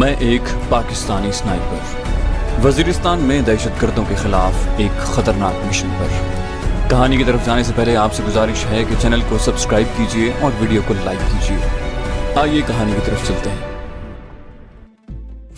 मैं एक पाकिस्तानी स्नाइपर वजीरिस्तान में दहशतगर्दों के खिलाफ एक खतरनाक मिशन पर। कहानी की तरफ जाने से पहले आपसे गुजारिश है कि चैनल को सब्सक्राइब कीजिए और वीडियो को लाइक कीजिए। आइए कहानी की तरफ चलते हैं।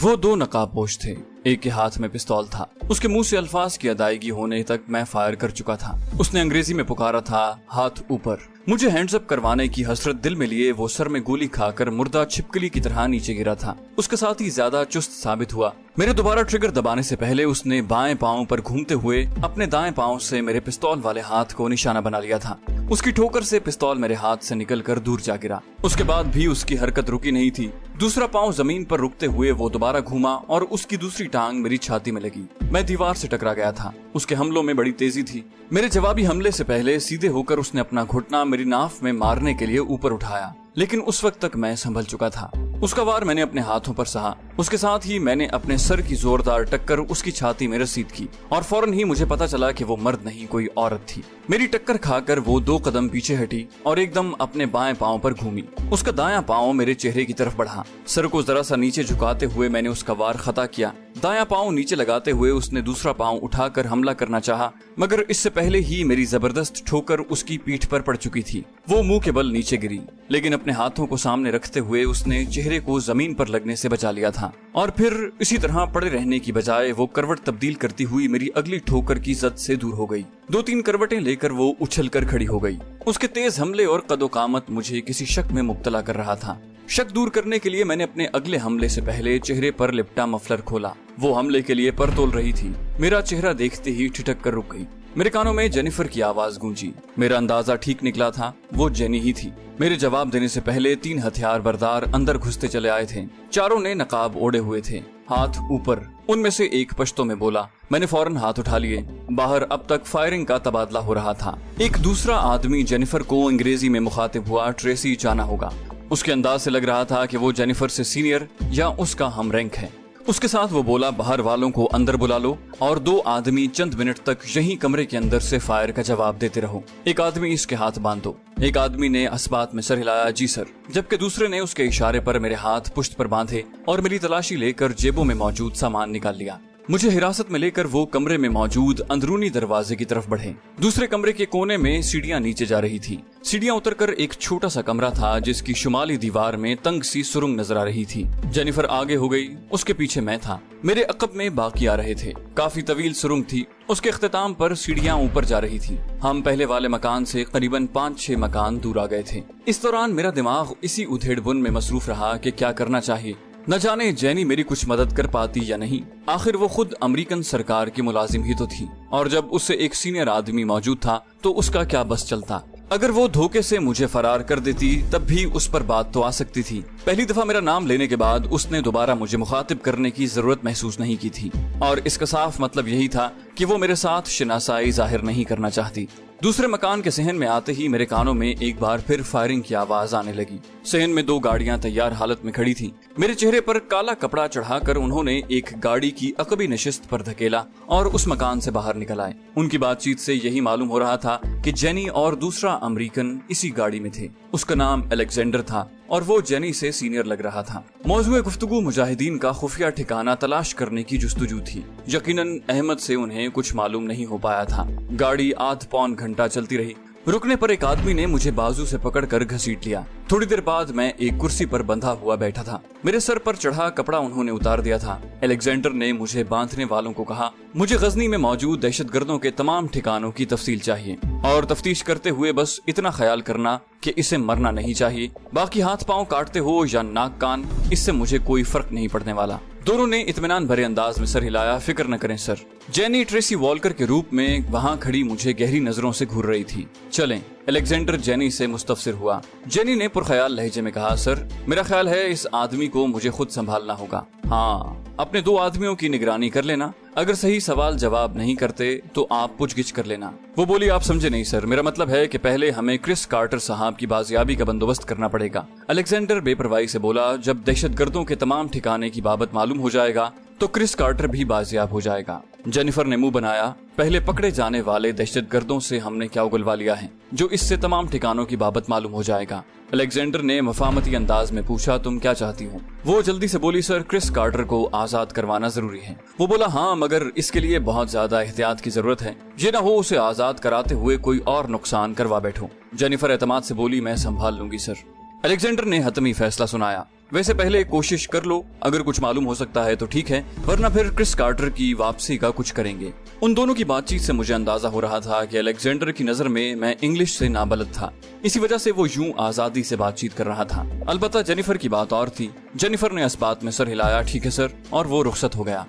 वो दो नकाबपोश थे, एक के हाथ में पिस्तौल था। उसके मुंह से अल्फाज की अदायगी होने तक मैं फायर कर चुका था। उसने अंग्रेजी में पुकारा था, हाथ ऊपर। मुझे हैंड्स अप करवाने की हसरत दिल में लिए वो सर में गोली खाकर मुर्दा छिपकली की तरह नीचे गिरा था। उसके साथ ही ज्यादा चुस्त साबित हुआ। मेरे दोबारा ट्रिगर दबाने से पहले उसने बाएं पांव पर घूमते हुए अपने दाएं पांव से मेरे पिस्तौल वाले हाथ को निशाना बना लिया था। उसकी ठोकर से पिस्तौल मेरे हाथ से निकलकर दूर जा गिरा। उसके बाद भी उसकी हरकत रुकी नहीं थी। दूसरा पांव जमीन पर रुकते हुए वो दोबारा घूमा और उसकी दूसरी टांग मेरी छाती में लगी। मैं दीवार से टकरा गया था। उसके हमलों में बड़ी तेजी थी। मेरे जवाबी हमले से पहले सीधे होकर उसने अपना घुटना मेरी नाफ में मारने के लिए ऊपर उठाया, लेकिन उस वक्त तक मैं संभल चुका था। उसका वार मैंने अपने हाथों पर सहा। उसके साथ ही मैंने अपने सर की जोरदार टक्कर उसकी छाती में रसीद की और फौरन ही मुझे पता चला कि वो मर्द नहीं, कोई औरत थी। मेरी टक्कर खाकर वो 2 कदम पीछे हटी और एकदम अपने बाएं पांव पर घूमी। उसका दायां पांव मेरे चेहरे की तरफ बढ़ा। सर को जरा सा नीचे झुकाते हुए मैंने उसका वार खता किया। दायां पांव नीचे लगाते हुए उसने दूसरा पांव उठाकर हमला करना चाहा, मगर इससे पहले ही मेरी जबरदस्त ठोकर उसकी पीठ पर पड़ चुकी थी। वो मुंह के बल नीचे गिरी, लेकिन अपने हाथों को सामने रखते हुए उसने चेहरे को जमीन पर लगने से बचा लिया था। और फिर इसी तरह पड़े रहने की बजाय वो करवट तब्दील करती हुई मेरी अगली ठोकर की जद से दूर हो गई। 2-3 करवटें लेकर वो उछल कर खड़ी हो गई। उसके तेज हमले और कदोकामत मुझे किसी शक में मुब्तला कर रहा था। शक दूर करने के लिए मैंने अपने अगले हमले से पहले चेहरे पर लिपटा मफलर खोला। वो हमले के लिए पर तोल रही थी। मेरा चेहरा देखते ही ठिठक कर रुक गई। मेरे कानों में जेनिफर की आवाज गूंजी। मेरा अंदाजा ठीक निकला था, वो जेनी ही थी। मेरे जवाब देने से पहले 3 हथियार बरदार अंदर घुसते चले आए थे। चारों ने नकाब ओढ़े हुए थे, हाथ ऊपर। उनमें से एक पश्तो में बोला। मैंने फौरन हाथ उठा लिए। बाहर अब तक फायरिंग का तबादला हो रहा था। एक दूसरा आदमी जेनिफर को अंग्रेजी में मुखातिब हुआ ट्रेसी जाना होगा। उसके अंदाज से लग रहा था कि वो जेनिफर से सीनियर या उसका हम रैंक है। उसके साथ वो बोला, बाहर वालों को अंदर बुला लो और 2 आदमी चंद मिनट तक यहीं कमरे के अंदर से फायर का जवाब देते रहो। एक आदमी इसके हाथ बांधो। एक आदमी ने अस्बात में सर हिलाया, जी सर, जबकि दूसरे ने उसके इशारे पर मेरे हाथ पुश्त पर बांधे और मेरी तलाशी लेकर जेबों में मौजूद सामान निकाल लिया। मुझे हिरासत में लेकर वो कमरे में मौजूद अंदरूनी दरवाजे की तरफ बढ़े। दूसरे कमरे के कोने में सीढ़ियां नीचे जा रही थी। सीढ़ियां उतरकर एक छोटा सा कमरा था जिसकी शुमाली दीवार में तंग सी सुरंग नजर आ रही थी। जेनिफर आगे हो गई, उसके पीछे मैं था। मेरे अकब में बाकी आ रहे थे। काफी तवील सुरंग थी। उसके इख्तिताम पर सीढ़ियां ऊपर जा रही थी। हम पहले वाले मकान से करीबन 5-6 मकान दूर आ गए थे। इस दौरान मेरा दिमाग इसी उधेड़ बुन में मसरूफ रहा कि क्या करना चाहिए। न जाने जेनी मेरी कुछ मदद कर पाती या नहीं। आखिर वो खुद अमेरिकन सरकार की मुलाजिम ही तो थी, और जब उससे एक सीनियर आदमी मौजूद था तो उसका क्या बस चलता। अगर वो धोखे से मुझे फरार कर देती तब भी उस पर बात तो आ सकती थी। पहली दफा मेरा नाम लेने के बाद उसने दोबारा मुझे मुखातिब करने की जरूरत महसूस नहीं की थी, और इसका साफ मतलब यही था कि वो मेरे साथ शनासाई जाहिर नहीं करना चाहती। दूसरे मकान के सहन में आते ही मेरे कानों में एक बार फिर फायरिंग की आवाज आने लगी। सहन में 2 गाड़ियां तैयार हालत में खड़ी थी। मेरे चेहरे पर काला कपड़ा चढ़ाकर उन्होंने एक गाड़ी की अकबी नशिस्त पर धकेला और उस मकान से बाहर निकल आए। उनकी बातचीत से यही मालूम हो रहा था कि जेनी और दूसरा अमेरिकन इसी गाड़ी में थे। उसका नाम अलेक्जेंडर था और वो जेनी से सीनियर लग रहा था। मौजूद गुफ्तगू मुजाहिदीन का खुफिया ठिकाना तलाश करने की जुस्तजू थी। यकीनन अहमद से उन्हें कुछ मालूम नहीं हो पाया था। गाड़ी आध पौन घंटा चलती रही। रुकने पर एक आदमी ने मुझे बाजू से पकड़कर घसीट लिया। थोड़ी देर बाद मैं एक कुर्सी पर बंधा हुआ बैठा था। मेरे सर पर चढ़ा कपड़ा उन्होंने उतार दिया था। अलेक्जेंडर ने मुझे बांधने वालों को कहा, मुझे गजनी में मौजूद दहशतगर्दों के तमाम ठिकानों की तफसील चाहिए, और तफ्तीश करते हुए बस इतना ख्याल करना कि इसे मरना नहीं चाहिए। बाकी हाथ पांव काटते हो या नाक कान, इससे मुझे कोई फर्क नहीं पड़ने वाला। दोनों ने इत्मीनान भरे अंदाज में सर हिलाया। फिक्र न करें सर। जेनी ट्रेसी वॉल्कर के रूप में वहाँ खड़ी मुझे गहरी नजरों से घूर रही थी। चलें। अलेक्जेंडर जेनी से मुस्तफसिर हुआ। जेनी ने पुरख्याल लहजे में कहा, सर, मेरा ख्याल है इस आदमी को मुझे खुद संभालना होगा। हाँ, अपने 2 आदमियों की निगरानी कर लेना। अगर सही सवाल जवाब नहीं करते तो आप पूछगिछ कर लेना। वो बोली, आप समझे नहीं सर, मेरा मतलब है कि पहले हमें क्रिस कार्टर साहब की बाजियाबी का बंदोबस्त करना पड़ेगा। अलेक्जेंडर बेपरवाही से बोला, जब दहशतगर्दों के तमाम ठिकाने की बाबत मालूम हो जाएगा तो क्रिस कार्टर भी बाजियाब हो जाएगा। जेनिफर ने मुंह बनाया। पहले पकड़े जाने वाले दहशतगर्दों से हमने क्या उगलवा लिया है जो इससे तमाम ठिकानों की बाबत मालूम हो जाएगा। अलेक्जेंडर ने मफामती अंदाज में पूछा, तुम क्या चाहती हो? वो जल्दी से बोली, सर क्रिस कार्टर को आजाद करवाना जरूरी है। वो बोला, हाँ, मगर इसके लिए बहुत ज्यादा एहतियात की जरूरत है, ये ना हो उसे आजाद कराते हुए कोई और नुकसान करवा बैठो। जेनिफर एतमाद से बोली, मैं संभाल लूंगी सर। अलेक्जेंडर ने हतमी फैसला सुनाया, वैसे पहले कोशिश कर लो, अगर कुछ मालूम हो सकता है तो ठीक है, वरना फिर क्रिस कार्टर की वापसी का कुछ करेंगे। उन दोनों की बातचीत से मुझे अंदाजा हो रहा था कि अलेक्जेंडर की नजर में मैं इंग्लिश से नाबलद था, इसी वजह से वो यूं आजादी से बातचीत कर रहा था। अलबत्ता जेनिफर की बात और थी। जेनिफर ने इस बात में सर हिलाया, ठीक है सर, और वो रुखसत हो गया।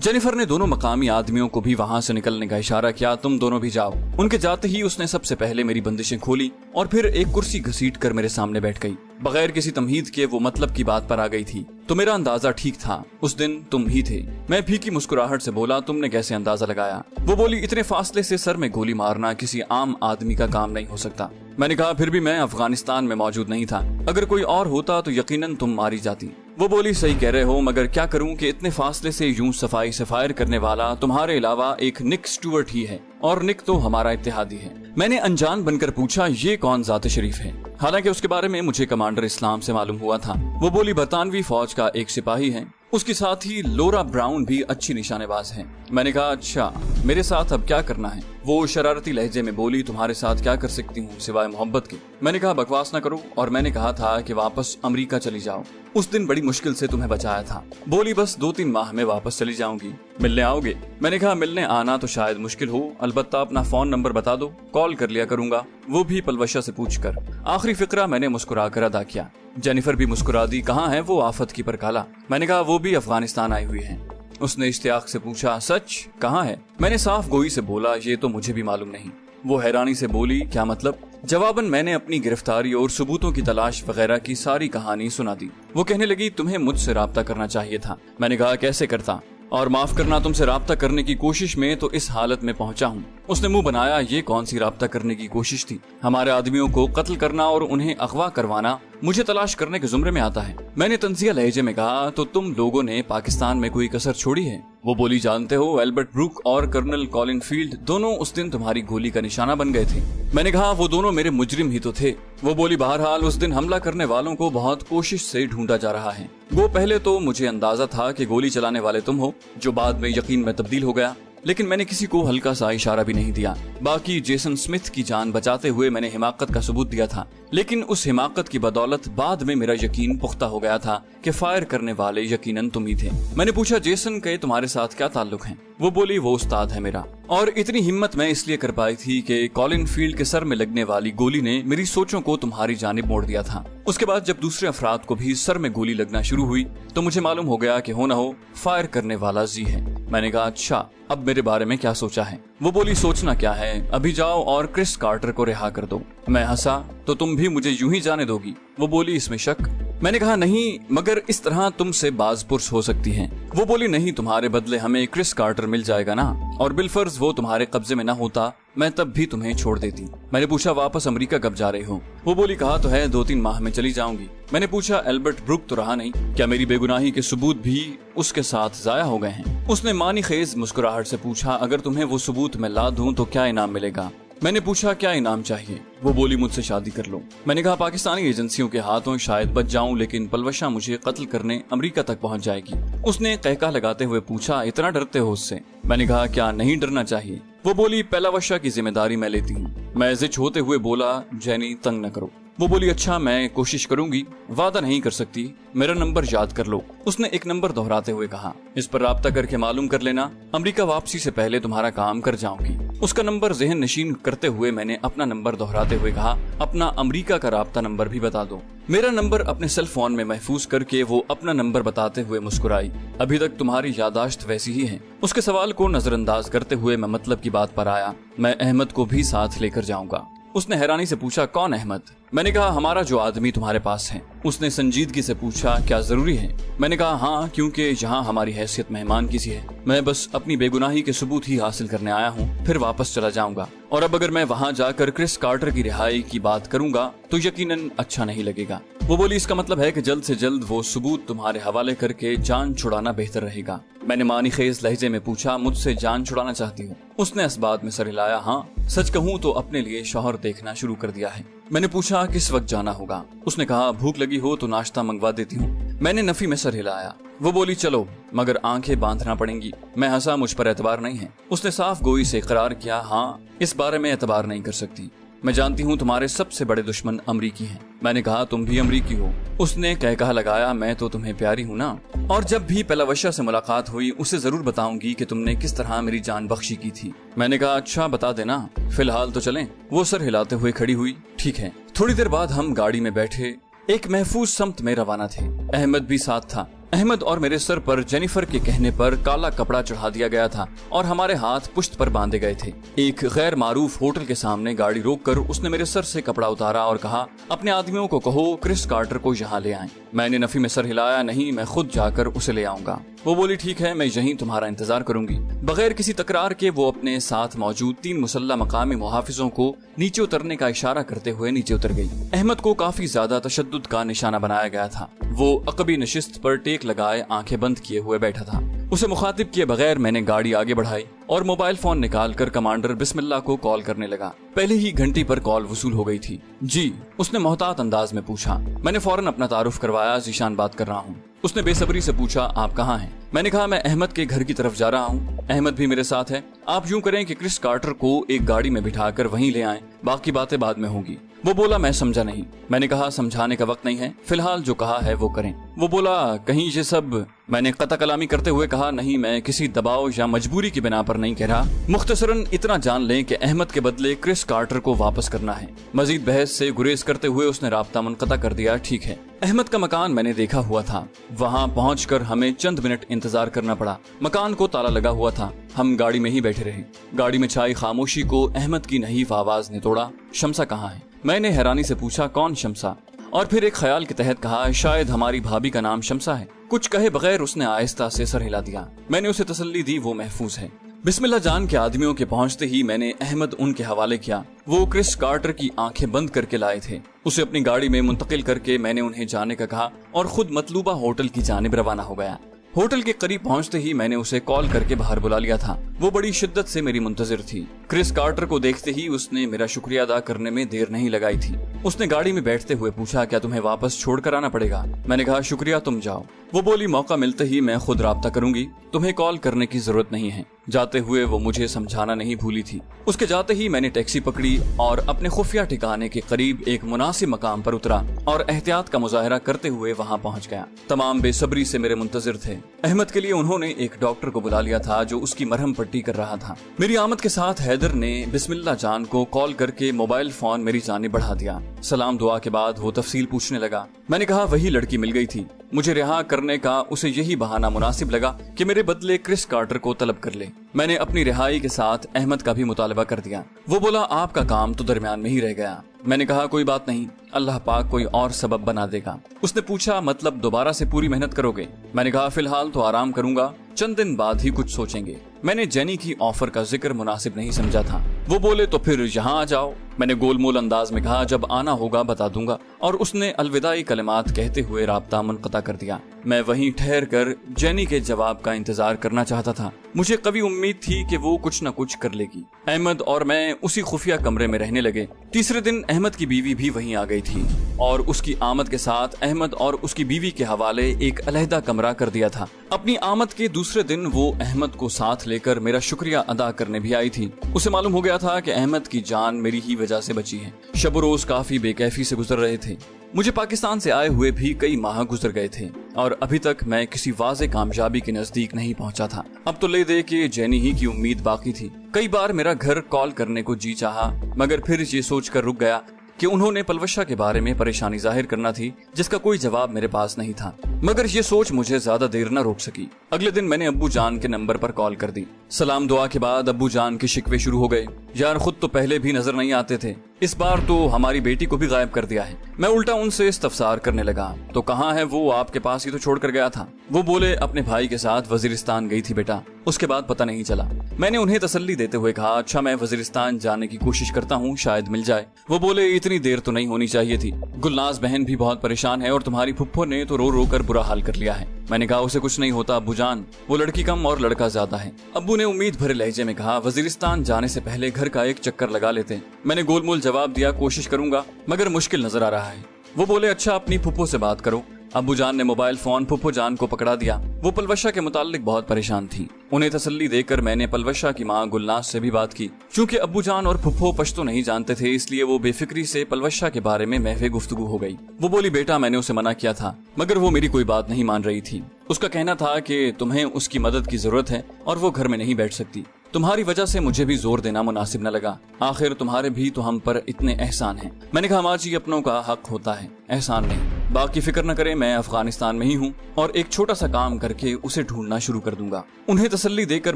जेनिफर ने दोनों मकामी आदमियों को भी वहां से निकलने का इशारा किया, तुम दोनों भी जाओ। उनके जाते ही उसने सबसे पहले मेरी बंदिशें खोली और फिर एक कुर्सी घसीट कर मेरे सामने बैठ गई। बगैर किसी तमहीद के वो मतलब की बात पर आ गई थी, तो मेरा अंदाजा ठीक था, उस दिन तुम ही थे। मैं फीकी मुस्कुराहट से बोला, तुमने कैसे अंदाजा लगाया? वो बोली, इतने फासले से सर में गोली मारना किसी आम आदमी का काम नहीं हो सकता। मैंने कहा, फिर भी मैं अफगानिस्तान में मौजूद नहीं था, अगर कोई और होता तो यकीनन तुम मारी जाती। वो बोली, सही कह रहे हो, मगर क्या करूं कि इतने फासले से यूं सफाई से फायर करने वाला तुम्हारे अलावा एक निक स्टुअर्ट ही है, और निक तो हमारा इत्तेहादी है। मैंने अनजान बनकर पूछा, ये कौन ज़ात शरीफ है? हालांकि उसके बारे में मुझे कमांडर इस्लाम से मालूम हुआ था। वो बोली, बरतानवी फौज का एक सिपाही है, उसके साथ ही लोरा ब्राउन भी अच्छी निशानेबाज है। मैंने कहा, अच्छा, मेरे साथ अब क्या करना है? वो शरारती लहजे में बोली, तुम्हारे साथ क्या कर सकती हूँ सिवाय मोहब्बत के? मैंने कहा, बकवास न करो, और मैंने कहा था कि वापस अमेरिका चली जाओ, उस दिन बड़ी मुश्किल से तुम्हें बचाया था। बोली, बस 2-3 माह में वापस चली जाऊंगी, मिलने आओगे? मैंने कहा, मिलने आना तो शायद मुश्किल हो, अलबत्ता अपना फोन नंबर बता दो, कॉल कर लिया करूंगा, वो भी पलवशा से पूछकर। आखिरी फिक्रा मैंने मुस्कुरा कर अदा किया। जेनिफर भी मुस्कुरा दी, कहाँ है वो आफत की परकाला? मैंने कहा, वो भी अफगानिस्तान आई हुई है। उसने इश्तियाक से पूछा, सच? कहाँ है? मैंने साफ गोई से बोला, ये तो मुझे भी मालूम नहीं। वो हैरानी से बोली, क्या मतलब? जवाबन मैंने अपनी गिरफ्तारी और सबूतों की तलाश वगैरह की सारी कहानी सुना दी। वो कहने लगी, तुम्हें मुझसे राब्ता करना चाहिए था। मैंने कहा, कैसे करता? और माफ करना, तुमसे राब्ता करने की कोशिश में तो इस हालत में पहुंचा हूँ। उसने मुंह बनाया, ये कौन सी राब्ता करने की कोशिश थी? हमारे आदमियों को कत्ल करना और उन्हें अगवा करवाना मुझे तलाश करने के जुमरे में आता है। मैंने तंजिया लहजे में कहा, तो तुम लोगों ने पाकिस्तान में कोई कसर छोड़ी है? वो बोली, जानते हो, एल्बर्ट ब्रूक और कर्नल कॉलिन फील्ड दोनों उस दिन तुम्हारी गोली का निशाना बन गए थे। मैंने कहा, वो दोनों मेरे मुजरिम ही तो थे। वो बोली, बहरहाल उस दिन हमला करने वालों को बहुत कोशिश से ढूंढा जा रहा है। वो पहले तो मुझे अंदाजा था कि गोली चलाने वाले तुम हो, जो बाद में यकीन में तब्दील हो गया, लेकिन मैंने किसी को हल्का सा इशारा भी नहीं दिया। बाकी जेसन स्मिथ की जान बचाते हुए मैंने हिमाकत का सबूत दिया था, लेकिन उस हिमाकत की बदौलत बाद में मेरा यकीन पुख्ता हो गया था कि फायर करने वाले यकीनन तुम ही थे। मैंने पूछा, जेसन के तुम्हारे साथ क्या ताल्लुक है? वो बोली, वो उस्ताद है मेरा, और इतनी हिम्मत मैं इसलिए कर पाई थी कि कॉलिन फील्ड के सर में लगने वाली गोली ने मेरी सोचों को तुम्हारी जानिब मोड़ दिया था। उसके बाद जब दूसरे अफराद को भी सर में गोली लगना शुरू हुई तो मुझे मालूम हो गया कि हो न हो फायर करने वाला जी है। मैंने कहा, अच्छा, अब मेरे बारे में क्या सोचा है? वो बोली, सोचना क्या है, अभी जाओ और क्रिस कार्टर को रिहा कर दो। मैं हंसा, तो तुम भी मुझे यूं ही जाने दोगी? वो बोली, इसमें शक? मैंने कहा, नहीं, मगर इस तरह तुमसे बाजपुर्स हो सकती हैं। वो बोली, नहीं, तुम्हारे बदले हमें क्रिस कार्टर मिल जाएगा ना, और बिलफर्ज वो तुम्हारे कब्जे में न होता, मैं तब भी तुम्हें छोड़ देती। मैंने पूछा, वापस अमेरिका कब जा रही हो? वो बोली, कहा तो है 2-3 माह में चली जाऊंगी। मैंने पूछा, एल्बर्ट ब्रूक तो रहा नहीं, क्या मेरी बेगुनाही के सबूत भी उसके साथ जाया हो गए हैं? उसने मानी खेज मुस्कुराहट से पूछा, अगर तुम्हें वो सबूत मैं ला दूं तो क्या इनाम मिलेगा? मैंने पूछा, क्या इनाम चाहिए? वो बोली, मुझसे शादी कर लो। मैंने कहा, पाकिस्तानी एजेंसियों के हाथों शायद बच जाऊं, लेकिन पलवशा मुझे कत्ल करने अमेरिका तक पहुंच जाएगी। उसने कहका लगाते हुए पूछा, इतना डरते हो उससे? मैंने कहा, क्या नहीं डरना चाहिए? वो बोली, पलवशा की जिम्मेदारी मैं लेती हूँ। मैं जिद होते हुए बोला, जैनी तंग न करो। वो बोली, अच्छा, मैं कोशिश करूंगी, वादा नहीं कर सकती, मेरा नंबर याद कर लो। उसने एक नंबर दोहराते हुए कहा, इस पर राब्ता करके मालूम कर लेना, अमेरिका वापसी से पहले तुम्हारा काम कर जाऊंगी। उसका नंबर जहन नशीन करते हुए मैंने अपना नंबर दोहराते हुए कहा, अपना अमेरिका का राब्ता नंबर भी बता दो। मेरा नंबर अपने सेल फोन में महफूज करके वो अपना नंबर बताते हुए मुस्कुराई, अभी तक तुम्हारी यादाश्त वैसी ही है। उसके सवाल को नजरअंदाज करते हुए मैं मतलब की बात पर आया, मैं अहमद को भी साथ लेकर जाऊंगा। उसने हैरानी से पूछा, कौन अहमद? मैंने कहा, हमारा जो आदमी तुम्हारे पास है। उसने संजीदगी से पूछा, क्या जरूरी है? मैंने कहा हाँ, क्योंकि यहाँ हमारी हैसियत मेहमान की सी है। मैं बस अपनी बेगुनाही के सबूत ही हासिल करने आया हूँ, फिर वापस चला जाऊंगा। और अब अगर मैं वहाँ जाकर क्रिस कार्टर की रिहाई की बात करूंगा तो यकीनन अच्छा नहीं लगेगा। वो बोली, इसका मतलब है कि जल्द से जल्द वो सबूत तुम्हारे हवाले करके जान छुड़ाना बेहतर रहेगा। मैंने मानीखेज लहजे में पूछा, मुझसे जान छुड़ाना चाहती हूँ? उसने इस बात में सर हिलाया, हाँ, सच कहूँ तो अपने लिए शौहर देखना शुरू कर दिया है। मैंने पूछा, किस वक्त जाना होगा? उसने कहा, भूख लगी हो तो नाश्ता मंगवा देती हूँ। मैंने नफी में सर हिलाया। वो बोली, चलो, मगर आंखें बांधना पड़ेंगी। मैं हंसा, मुझ पर एतबार नहीं है। उसने साफ गोई से इकरार किया, हाँ, इस बारे में एतबार नहीं कर सकती। मैं जानती हूँ तुम्हारे सबसे बड़े दुश्मन अमरीकी हैं। मैंने कहा, तुम भी अमरीकी हो? उसने कहा लगाया, मैं तो तुम्हें प्यारी हूँ ना, और जब भी पेलावशा से मुलाकात हुई उसे जरूर बताऊंगी कि तुमने किस तरह मेरी जान बख्शी की थी। मैंने कहा, अच्छा, बता देना, फिलहाल तो चलें। वो सर हिलाते हुए खड़ी हुई, ठीक है। थोड़ी देर बाद हम गाड़ी में बैठे एक महफूज समत में रवाना थे। अहमद भी साथ था। अहमद और मेरे सर पर जेनिफर के कहने पर काला कपड़ा चढ़ा दिया गया था और हमारे हाथ पुश्त पर बांधे गए थे। एक गैर मारूफ होटल के सामने गाड़ी रोककर उसने मेरे सर से कपड़ा उतारा और कहा, अपने आदमियों को कहो क्रिस कार्टर को यहाँ ले आएं। मैंने नफी में सर हिलाया, नहीं, मैं खुद जाकर उसे ले आऊंगा। वो बोली, ठीक है, मैं यहीं तुम्हारा इंतजार करूंगी। बगैर किसी तकरार के वो अपने साथ मौजूद 3 मुसल्ला मकामी मुहाफिजों को नीचे उतरने का इशारा करते हुए नीचे उतर गई। अहमद को काफी ज्यादा तशद्दुद का निशाना बनाया गया था। वो अकबी नशिस्त पर टेक लगाए आंखें बंद किए हुए बैठा था। उसे मुखातिब किए बगैर मैंने गाड़ी आगे बढ़ाई और मोबाइल फोन निकालकर कमांडर बिस्मिल्लाह को कॉल करने लगा। पहले ही घंटी पर कॉल वसूल हो गई थी। जी, उसने मोहतात अंदाज में पूछा। मैंने फौरन अपना तारुफ करवाया, जीशान बात कर रहा हूँ। उसने बेसब्री से पूछा, आप कहाँ हैं? मैंने कहा, मैं अहमद के घर की तरफ जा रहा हूँ। अहमद भी मेरे साथ है। आप यूं करें कि क्रिस कार्टर को एक गाड़ी में बिठाकर वहीं ले आएं, बाकी बातें बाद में होंगी। वो बोला, मैं समझा नहीं। मैंने कहा, समझाने का वक्त नहीं है, फिलहाल जो कहा है वो करें। वो बोला, कहीं ये सब? मैंने कता कलामी करते हुए कहा, नहीं, मैं किसी दबाव या मजबूरी की बिना पर नहीं कह रहा। मुख्तसरन इतना जान लें कि अहमद के बदले क्रिस कार्टर को वापस करना है। मजीद बहस से गुरेज करते हुए उसने राब्ता मुनक़ता कर दिया। ठीक है। अहमद का मकान मैंने देखा हुआ था। वहाँ पहुंचकर हमें चंद मिनट इंतजार करना पड़ा। मकान को ताला लगा हुआ था। हम गाड़ी में ही बैठे रहे। गाड़ी में छाई खामोशी को अहमद की नहीफ आवाज ने तोड़ा, शमसा कहाँ है? मैंने हैरानी से पूछा, कौन शमसा? और फिर एक ख्याल के तहत कहा, शायद हमारी भाभी का नाम शमसा है। कुछ कहे बगैर उसने आहिस्ता से सर हिला दिया। मैंने उसे तसल्ली दी, वो महफूज है। बिस्मिल्लाह जान के आदमियों के पहुंचते ही मैंने अहमद उनके हवाले किया। वो क्रिस कार्टर की आंखें बंद करके लाए थे। उसे अपनी गाड़ी में मुंतकिल करके मैंने उन्हें जाने का कहा और खुद मतलूबा होटल की जानिब रवाना हो गया। होटल के करीब पहुंचते ही मैंने उसे कॉल करके बाहर बुला लिया था। वो बड़ी शिद्दत से मेरी मुंतजिर थी। क्रिस कार्टर को देखते ही उसने मेरा शुक्रिया अदा करने में देर नहीं लगाई थी। उसने गाड़ी में बैठते हुए पूछा, क्या तुम्हें वापस छोड़ कर आना पड़ेगा? मैंने कहा, शुक्रिया, तुम जाओ। वो बोली, मौका मिलते ही मैं खुद राब्ता करूंगी, तुम्हें कॉल करने की जरूरत नहीं है। जाते हुए वो मुझे समझाना नहीं भूली थी। उसके जाते ही मैंने टैक्सी पकड़ी और अपने खुफिया ठिकाने के करीब एक मुनासिब मकाम पर उतरा और एहतियात का मुजाहरा करते हुए वहाँ पहुँच गया। तमाम बेसब्री से मेरे मुंतजिर थे। अहमद के लिए उन्होंने एक डॉक्टर को बुला लिया था जो उसकी मरहम पट्टी कर रहा था। मेरी आमद के साथ हैदर ने बिस्मिल्लाह जान को कॉल करके मोबाइल फोन मेरी जानिब बढ़ा दिया। सलाम दुआ के बाद वो तफसील पूछने लगा। मैंने कहा, वही लड़की मिल गई थी। मुझे रिहा करने का उसे यही बहाना मुनासिब लगा कि मेरे बदले क्रिस कार्टर को तलब कर ले। मैंने अपनी रिहाई के साथ अहमद का भी मुतालबा कर दिया। वो बोला, आपका काम तो दरमियान में ही रह गया। मैंने कहा, कोई बात नहीं, अल्लाह पाक कोई और सबब बना देगा। उसने पूछा, मतलब दोबारा से पूरी मेहनत करोगे? मैंने कहा, फिलहाल तो आराम करूंगा, चंद दिन बाद ही कुछ सोचेंगे। मैंने जेनी की ऑफर का जिक्र मुनासिब नहीं समझा था। वो बोले, तो फिर यहाँ आ जाओ। मैंने गोलमोल अंदाज में कहा, जब आना होगा बता दूंगा, और उसने अलविदाई कलिमात कहते हुए राब्ता मुनक़ता कर दिया। मैं वहीं ठहर कर जेनी के जवाब का इंतजार करना चाहता था। मुझे कभी उम्मीद थी कि वो कुछ न कुछ कर लेगी। अहमद और मैं उसी खुफिया कमरे में रहने लगे। तीसरे दिन अहमद की बीवी भी वहीं आ गई थी और उसकी आमद के साथ अहमद और उसकी बीवी के हवाले एक अलहदा कमरा कर दिया था। अपनी आमद के दूसरे दिन वो अहमद को साथ लेकर मेरा शुक्रिया अदा करने भी आई थी। उसे मालूम हो गया था कि अहमद की जान मेरी ही वजह से बची है। शब रोज काफी बेकैफी से गुजर रहे थे। मुझे पाकिस्तान से आए हुए भी कई माह गुजर गए थे और अभी तक मैं किसी वाज़े कामयाबी के नजदीक नहीं पहुंचा था। अब तो ले दे के जेनी ही की उम्मीद बाकी थी। कई बार मेरा घर कॉल करने को जी चाहा, मगर फिर ये सोचकर रुक गया कि उन्होंने पलवशा के बारे में परेशानी जाहिर करना थी जिसका कोई जवाब मेरे पास नहीं था। मगर ये सोच मुझे ज्यादा देर न रोक सकी। अगले दिन मैंने अब्बू जान के नंबर पर कॉल कर दी। सलाम दुआ के बाद अब्बू जान के शिकवे शुरू हो गए। यार खुद तो पहले भी नजर नहीं आते थे, इस बार तो हमारी बेटी को भी गायब कर दिया है। मैं उल्टा उनसे इस्तफसार करने लगा, तो कहाँ है वो, आपके पास ही तो छोड़ कर गया था। वो बोले अपने भाई के साथ वजीरिस्तान गई थी बेटा, उसके बाद पता नहीं चला। मैंने उन्हें तसल्ली देते हुए कहा, अच्छा मैं वजीरिस्तान जाने की कोशिश करता हूँ, शायद मिल जाए। वो बोले इतनी देर तो नहीं होनी चाहिए थी, गुलनाज बहन भी बहुत परेशान है और तुम्हारी फुफ्फो ने तो रो रो कर बुरा हाल कर लिया है। मैंने कहा उसे कुछ नहीं होता अब्बू जान, वो लड़की कम और लड़का ज्यादा है। अब्बू ने उम्मीद भरे लहजे में कहा, वजीरिस्तान जाने से पहले घर का एक चक्कर लगा लेते। मैंने गोलमोल जवाब दिया, कोशिश करूंगा मगर मुश्किल नजर आ रहा है। वो बोले अच्छा अपनी फुफ्फो से बात करो। अब्बू जान ने मोबाइल फोन फुफ्फो जान को पकड़ा दिया। वो पलवशा के मुताल्लिक बहुत परेशान थी। उन्हें तसल्ली देकर मैंने पलवशा की माँ गुलनाज से भी बात की। क्योंकि अब्बू जान और फुफ्फो पश्तो नहीं जानते थे, इसलिए वो बेफिक्री से पलवशा के बारे में महवे गुफ्तगू हो गई। वो बोली बेटा मैंने उसे मना किया था, मगर वो मेरी कोई बात नहीं मान रही थी। उसका कहना था कि तुम्हें उसकी मदद की जरूरत है और वो घर में नहीं बैठ सकती। तुम्हारी वजह से मुझे भी जोर देना मुनासिब न लगा, आखिर तुम्हारे भी तो हम पर इतने एहसान हैं। मैंने कहा माँ जी अपनों का हक होता है, एहसान नहीं। बाकी फिक्र न करें, मैं अफगानिस्तान में ही हूँ और एक छोटा सा काम करके उसे ढूंढना शुरू कर दूंगा। उन्हें तसल्ली देकर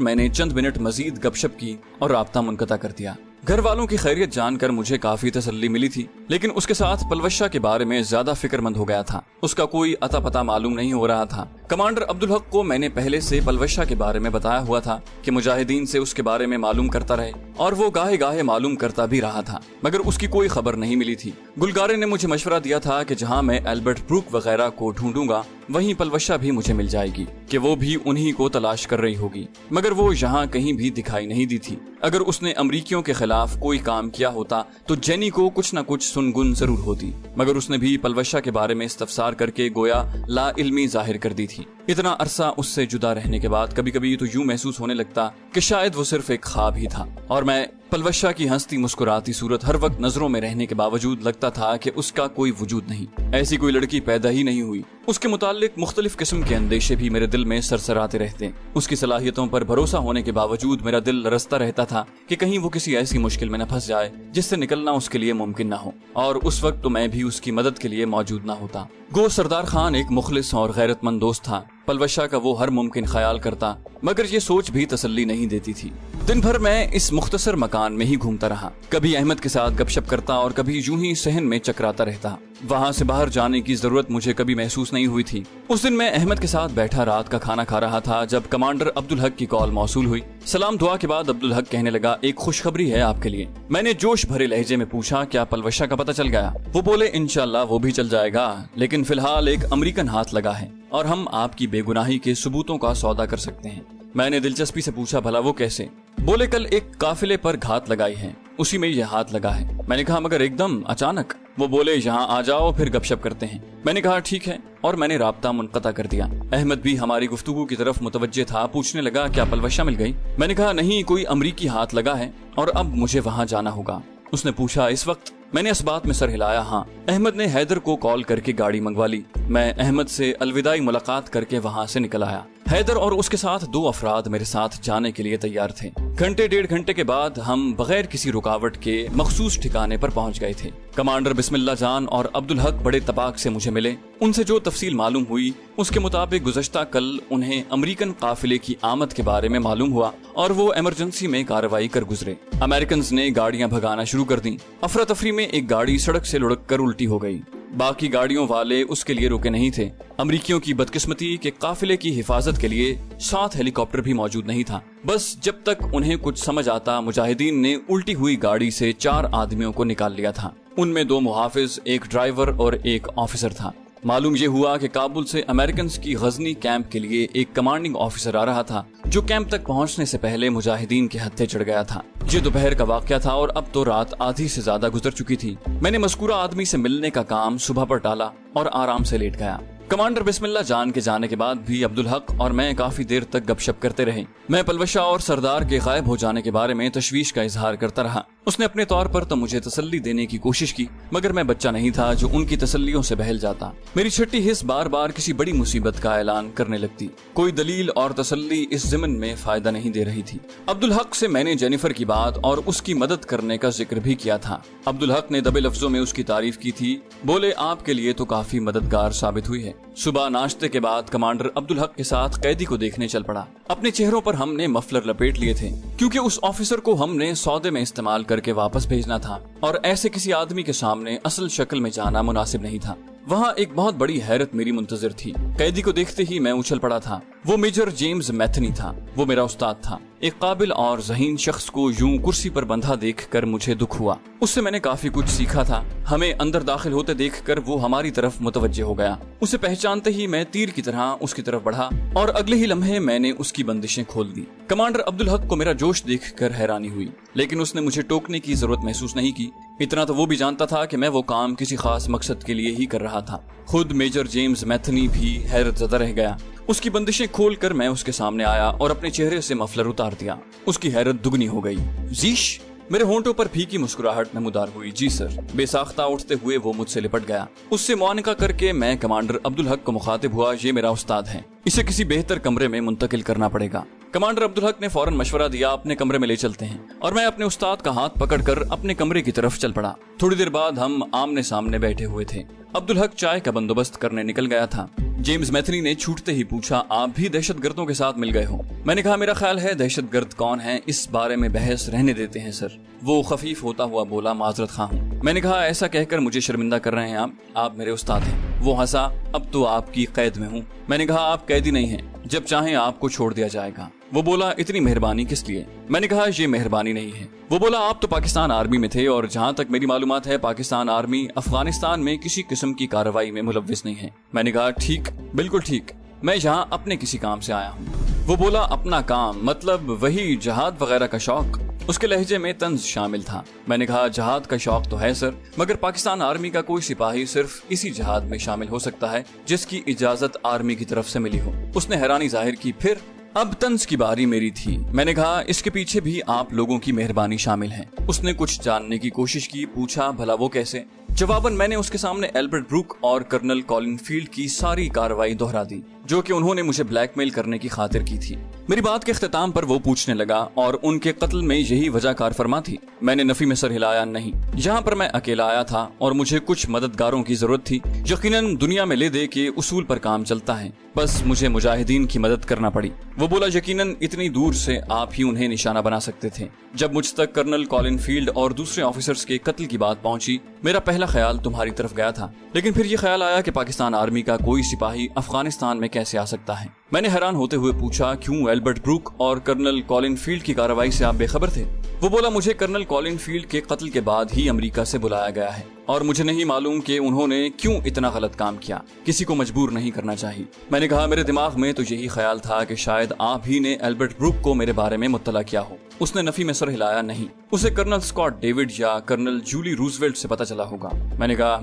मैंने चंद मिनट मजीद गपशप की और राब्ता मुनक़ता कर दिया। घर वालों की खैरियत जानकर मुझे काफी तसल्ली मिली थी, लेकिन उसके साथ पलवशा के बारे में ज्यादा फिक्रमंद हो गया था। उसका कोई अता पता मालूम नहीं हो रहा था। कमांडर अब्दुल हक को मैंने पहले से पलवशा के बारे में बताया हुआ था कि मुजाहिदीन से उसके बारे में मालूम करता रहे, और वो गाहे गाहे मालूम करता भी रहा था, मगर उसकी कोई खबर नहीं मिली थी। गुलगारे ने मुझे मशवरा दिया था कि जहाँ मैं एल्बर्ट ब्रूक वगैरह को ढूंढूंगा वहीं पलवशा भी मुझे मिल जाएगी, कि वो भी उन्हीं को तलाश कर रही होगी, मगर वो यहाँ कहीं भी दिखाई नहीं दी थी। अगर उसने अमरीकियों के खिलाफ कोई काम किया होता तो जेनी को कुछ न कुछ सुनगुन जरूर होती, मगर उसने भी पलवशा के बारे में इस्तफसार करके गोया ला इल्मी जाहिर कर दी थी। इतना अरसा उससे जुदा रहने के बाद कभी कभी तो यूं महसूस होने लगता कि शायद वो सिर्फ एक ख्वाब ही था, और मैं पलवशा की हंसती मुस्कुराती सूरत हर वक्त नजरों में रहने के बावजूद लगता था कि उसका कोई वजूद नहीं, ऐसी कोई लड़की पैदा ही नहीं हुई। उसके मुताल्लिक मुख्तलिफ किस्म के अंदेशे भी मेरे दिल में सरसराते रहते। उसकी सलाहियतों पर भरोसा होने के बावजूद मेरा दिल लरसता रहता था कि कहीं वो किसी ऐसी मुश्किल में न फंस जाए जिससे निकलना उसके लिए मुमकिन न हो, और उस वक्त तो मैं भी उसकी मदद के लिए मौजूद न होता। गो सरदार खान एक मुखलिस और गैरतमंद दोस्त था। पलवशा का वो हर मुमकिन ख्याल करता, मगर ये सोच भी तसल्ली नहीं देती थी। दिन भर मैं इस मुख्तसर मकान में ही घूमता रहा, कभी अहमद के साथ गपशप करता और कभी यूं ही सहन में चकराता रहता। वहाँ से बाहर जाने की जरूरत मुझे कभी महसूस नहीं हुई थी। उस दिन मैं अहमद के साथ बैठा रात का खाना खा रहा था जब कमांडर अब्दुल हक की कॉल मौसूल हुई। सलाम दुआ के बाद अब्दुल हक कहने लगा, एक खुशखबरी है आपके लिए। मैंने जोश भरे लहजे में पूछा, क्या पलवशा का पता चल गया? वो बोले इंशाल्लाह वो भी चल जाएगा, लेकिन फिलहाल एक अमेरिकन हाथ लगा है और हम आपकी बेगुनाही के सबूतों का सौदा कर सकते हैं। मैंने दिलचस्पी से पूछा, भला वो कैसे? बोले कल एक काफिले पर घात लगाई है, उसी में यह हाथ लगा है। मैंने कहा मगर एकदम अचानक? वो बोले यहाँ आ जाओ फिर गपशप करते हैं। मैंने कहा ठीक है, और मैंने राब्ता मुनक़ता कर दिया। अहमद भी हमारी गुफ्तगू की तरफ मुतवज्जे था, पूछने लगा क्या पलवशा मिल गई? मैंने कहा नहीं, कोई अमरीकी हाथ लगा है और अब मुझे वहाँ जाना होगा। उसने पूछा इस वक्त? मैंने इस बात में सर हिलाया, हाँ। अहमद ने हैदर को कॉल करके गाड़ी मंगवा ली। मैं अहमद से अलविदाई मुलाकात करके वहाँ से निकल आया। हैदर और उसके साथ 2 अफराद मेरे साथ जाने के लिए तैयार थे। घंटे 1.5 घंटे के बाद हम बगैर किसी रुकावट के मखसूस ठिकाने पर पहुंच गए थे। कमांडर बिस्मिल्लाह जान और अब्दुल हक बड़े तबाक से मुझे मिले। उनसे जो तफसील मालूम हुई उसके मुताबिक गुज़श्ता कल उन्हें अमेरिकन काफिले की आमद के बारे में मालूम हुआ और वो इमरजेंसी में कार्रवाई कर गुजरे। अमेरिकन ने गाड़ियां भगाना शुरू कर दी। अफरा तफरी में एक गाड़ी सड़क से लुढ़क कर उल्टी हो गई। बाकी गाड़ियों वाले उसके लिए रुके नहीं थे। अमरीकियों की बदकिस्मती के काफिले की हिफाजत के लिए 7 हेलीकॉप्टर भी मौजूद नहीं था। बस जब तक उन्हें कुछ समझ आता, मुजाहिदीन ने उल्टी हुई गाड़ी से 4 आदमियों को निकाल लिया था। उनमें 2 मुहाफिज, एक ड्राइवर और एक ऑफिसर था। मालूम ये हुआ कि काबुल से अमेरिकन की गजनी कैंप के लिए एक कमांडिंग ऑफिसर आ रहा था, जो कैंप तक पहुंचने से पहले मुजाहिदीन के हत्थे चढ़ गया था। ये दोपहर का वाकया था और अब तो रात आधी से ज्यादा गुजर चुकी थी। मैंने मज़कूरा आदमी से मिलने का काम सुबह पर टाला और आराम से लेट गया। कमांडर बिस्मिल्लाह जान के जाने के बाद भी अब्दुल हक और मैं काफी देर तक गपशप करते रहे। मैं पलवशा और सरदार के गायब हो जाने के बारे में तशवीश का इजहार करता रहा। उसने अपने तौर पर तो मुझे तसल्ली देने की कोशिश की, मगर मैं बच्चा नहीं था जो उनकी तसल्लियों से बहल जाता। मेरी छठी हिस्स बार बार किसी बड़ी मुसीबत का ऐलान करने लगती। कोई दलील और तसल्ली इस ज़िमन में फायदा नहीं दे रही थी। अब्दुल हक से मैंने जेनिफर की बात और उसकी मदद करने का जिक्र भी किया था। अब्दुल हक ने दबे लफ्जों में उसकी तारीफ की थी। बोले आपके लिए तो काफी मददगार साबित हुई है। सुबह नाश्ते के बाद कमांडर अब्दुल हक के साथ कैदी को देखने चल पड़ा। अपने चेहरों पर हमने मफलर लपेट लिए थे क्योंकि उस ऑफिसर को हमने सौदे में इस्तेमाल करके वापस भेजना था और ऐसे किसी आदमी के सामने असल शक्ल में जाना मुनासिब नहीं था। वहाँ एक बहुत बड़ी हैरत मेरी मुंतजर थी। कैदी को देखते ही मैं उछल पड़ा था। वो मेजर जेम्स मैथनी था। वो मेरा उस्ताद था। एक काबिल और ज़हीन शख्स को यूं कुर्सी पर बंधा देखकर मुझे दुख हुआ। उससे मैंने काफी कुछ सीखा था। हमें अंदर दाखिल होते देखकर वो हमारी तरफ मुतवज्जे हो गया। उसे पहचानते ही मैं तीर की तरह उसकी तरफ बढ़ा और अगले ही लम्हे मैंने उसकी बंदिशें खोल दी। कमांडर अब्दुल हक को मेरा जोश देखकर हैरानी हुई, लेकिन उसने मुझे टोकने की जरूरत महसूस नहीं की। इतना तो वो भी जानता था कि मैं वो काम किसी खास मकसद के लिए ही कर रहा था। खुद मेजर जेम्स मैथनी भी हैरत ज़दा रह गया। उसकी बंदिशें खोलकर मैं उसके सामने आया और अपने चेहरे से मफलर उतार दिया। उसकी हैरत दुगनी हो गई। जीश, मेरे होंठों पर फीकी मुस्कुराहट नमूदार हुई। जी सर। बेसाख्ता उठते हुए वो मुझसे लिपट गया। उससे मुआनका करके मैं कमांडर अब्दुल हक को मुखातिब हुआ। ये मेरा उस्ताद है, इसे किसी बेहतर कमरे में मुंतकिल करना पड़ेगा। कमांडर अब्दुल हक ने फौरन मशवरा दिया, अपने कमरे में ले चलते हैं, और मैं अपने उस्ताद का हाथ पकड़कर अपने कमरे की तरफ चल पड़ा। थोड़ी देर बाद हम आमने सामने बैठे हुए थे। अब्दुल हक चाय का बंदोबस्त करने निकल गया था। जेम्स मैथनी ने छूटते ही पूछा, आप भी दहशतगर्दों के साथ मिल गए हो? मैंने कहा, मेरा ख्याल है दहशतगर्द कौन है इस बारे में बहस रहने देते हैं सर। वो खफीफ होता हुआ बोला, माजरत खां हूँ। मैंने कहा, ऐसा कहकर मुझे शर्मिंदा कर रहे हैं आप मेरे उस्ताद हैं। वो हंसा, अब तो आपकी कैद में हूँ। मैंने कहा, आप कैदी नहीं हैं, जब चाहें आपको छोड़ दिया जाएगा। वो बोला, इतनी मेहरबानी किस लिए? मैंने कहा, ये मेहरबानी नहीं है। वो बोला, आप तो पाकिस्तान आर्मी में थे और जहाँ तक मेरी मालूमात है पाकिस्तान आर्मी अफगानिस्तान में किसी किस्म की कार्रवाई में मुलव्विस नहीं है। मैंने कहा, ठीक, बिल्कुल ठीक, मैं यहाँ अपने किसी काम से आया हूँ। वो बोला, अपना काम मतलब वही जहाद वगैरह का शौक? उसके लहजे में तंज शामिल था। मैंने कहा, जहाद का शौक तो है सर, मगर पाकिस्तान आर्मी का कोई सिपाही सिर्फ इसी जहाद में शामिल हो सकता है जिसकी इजाजत आर्मी की तरफ से मिली हो। उसने हैरानी जाहिर की। फिर अब तंज की बारी मेरी थी। मैंने कहा, इसके पीछे भी आप लोगों की मेहरबानी शामिल है। उसने कुछ जानने की कोशिश की। पूछा, भला वो कैसे? जवाबन मैंने उसके सामने एल्बर्ट ब्रूक और कर्नल कॉलिन फील्ड की सारी कार्रवाई दोहरा दी जो कि उन्होंने मुझे ब्लैकमेल करने की खातिर की थी। मेरी बात के इख्तिताम पर वो पूछने लगा, और उनके कत्ल में यही वजह कार फरमा थी? मैंने नफी में सर हिलाया, नहीं। यहाँ पर मैं अकेला आया था और मुझे कुछ मददगारों की जरूरत थी। यकीनन दुनिया में ले दे के उसूल पर काम चलता है, बस मुझे मुजाहिदीन की मदद करना पड़ी। वो बोला, यकीनन इतनी दूर से आप ही उन्हें निशाना बना सकते थे। जब मुझ तक कर्नल कॉलिन फील्ड और दूसरे ऑफिसर्स के कत्ल की बात पहुंची, मेरा पहला ख्याल तुम्हारी तरफ गया था, लेकिन फिर ये ख्याल आया कि पाकिस्तान आर्मी का कोई सिपाही अफगानिस्तान में कैसे आ सकता है। मैंने हैरान होते हुए पूछा, क्यों एल्बर्ट ब्रूक और कर्नल कॉलिन फील्ड की कार्रवाई से आप बेखबर थे? वो बोला, मुझे कर्नल कॉलिन फील्ड के कत्ल के बाद ही अमेरिका से बुलाया गया है और मुझे नहीं मालूम कि उन्होंने क्यों इतना गलत काम किया। किसी को मजबूर नहीं करना चाहिए। मैंने कहा, मेरे दिमाग में तो यही ख्याल था कि शायद आप ही ने एल्बर्ट ब्रूक को मेरे बारे में मुत्तला किया हो। उसने नफी में सर हिलाया, नहीं, उसे कर्नल स्कॉट डेविड या कर्नल जूली रूजवेल्ट से पता चला होगा। मैंने कहा,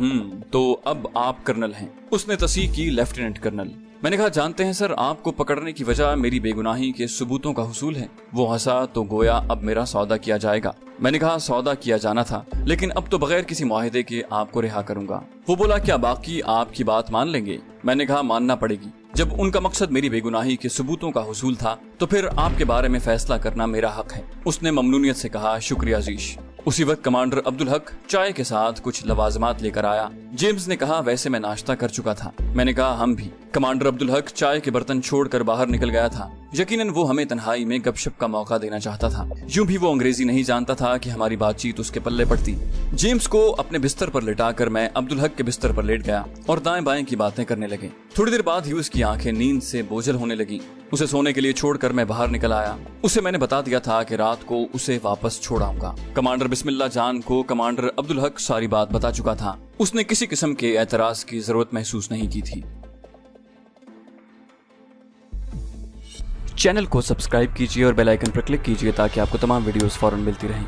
तो अब आप कर्नल हैं? उसने तस्दीक की, लेफ्टिनेंट कर्नल। मैंने कहा, जानते हैं सर, आपको पकड़ने की वजह मेरी बेगुनाही के सबूतों का हुसूल है। वो हंसा तो गोया अब मेरा सौदा किया जाएगा। मैंने कहा, सौदा किया जाना था, लेकिन अब तो बगैर किसी मुआहिदे के आपको रिहा करूंगा। वो बोला, क्या बाकी आपकी बात मान लेंगे? मैंने कहा, मानना पड़ेगी। जब उनका मकसद मेरी बेगुनाही के सबूतों का हुसूल था तो फिर आपके बारे में फैसला करना मेरा हक है। उसने ममनूनियत से कहा, शुक्रिया अजीज। उसी वक्त कमांडर अब्दुल हक चाय के साथ कुछ लवाजमात लेकर आया। जेम्स ने कहा, वैसे मैं नाश्ता कर चुका था। मैंने कहा, हम भी। कमांडर अब्दुल हक चाय के बर्तन छोड़कर बाहर निकल गया था। यकीनन वो हमें तन्हाई में गपशप का मौका देना चाहता था। यूं भी वो अंग्रेजी नहीं जानता था कि हमारी बातचीत उसके पल्ले पड़ती। जेम्स को अपने बिस्तर पर लिटाकर मैं अब्दुल हक के बिस्तर पर लेट गया और दाएं बाएं की बातें करने लगे। थोड़ी देर बाद ही उसकी आंखें नींद से बोझल होने लगी। उसे सोने के लिए छोड़कर मैं बाहर निकल आया। उसे मैंने बता दिया था कि रात को उसे वापस छोड़ आऊंगा। कमांडर बिस्मिल्लाह जान को कमांडर अब्दुल हक सारी बात बता चुका था। उसने किसी किस्म के एतराज की जरूरत महसूस नहीं की थी। चैनल को सब्सक्राइब कीजिए और बेल आइकन पर क्लिक कीजिए ताकि आपको तमाम वीडियोस फौरन मिलती रहें।